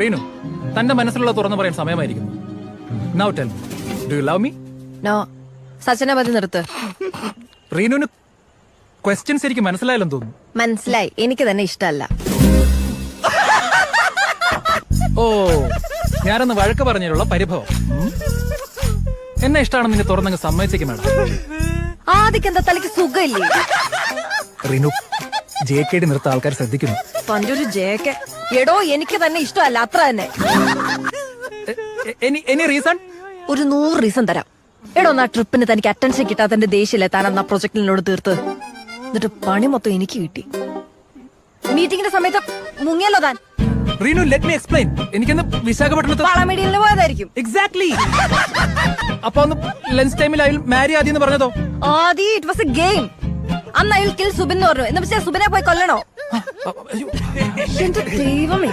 റീനു, തന്റെ മനസ്സിലുള്ള തുറന്നു പറയാൻ സമയമായിരിക്കുന്നു. Now tell me, do you love me? No. സച്ചിനെ മതി നിർത്ത്. റീനുവിന് ക്വസ്റ്റ്യൻസ് എനിക്ക് മനസ്സിലായില്ലെന്ന് തോന്നുന്നു. മനസ്സിലായി, എനിക്ക് തന്നെ ഇഷ്ടമല്ല. ഓ, ഞാനൊന്ന് വഴക്ക് പറഞ്ഞതിലുള്ള പരിഭവം. എന്നെ ഇഷ്ടമാണെന്ന് നിന്നെ തുറന്നങ്ങ് സമ്മതിച്ചേക്ക് മാഡം. ആദ്യം എന്താ തലയ്ക്ക് സുഖമില്ലേ? റീനു, JKD നിർത്ത ആൾക്കാർ ശ്രദ്ധിക്കുന്നു. തന്റെ ഒരു ജേക്കെ. എടോ, എനിക്ക് തന്നെ ഇഷ്ടമല്ല, അത്ര തന്നെ. Any reason? ഒരു 100 റീസൺ തരാം. എടോ, ആ ട്രിപ്പിന് തനിക്ക് അറ്റൻഷൻ കിട്ടാത്തതിന്റെ ദേഷ്യല്ലേ താൻ അന്ന് ആ പ്രൊജക്ടിനോട് തീർത്ത്. എന്നിട്ട് പണി മൊത്തം എനിക്ക് കിട്ടി. മീറ്റിംഗിന്റെ സമയത്ത് മുങ്ങിയല്ലോ താൻ. Reenu, let me explain. എനിക്കൊന്ന് വിശാഖപട്ടണത്ത് വളമീഡിയലിന് പോയതായിരിക്കും. എക്സാക്ട്ലി. അപ്പൊ ഒന്ന് ലഞ്ച് ടൈമിൽ അയാൾ മാരി ആദ്യം പറഞ്ഞതോ? ആദി, ഇറ്റ് വാസ് എ ഗെയിം. അന്ന് അയാൾ കിൽ സുബിൻ എന്ന് പറഞ്ഞു. എന്ന് വെച്ചാൽ സുബിനെ പോയി കൊല്ലണോ? എന്റെ ദൈവമേ.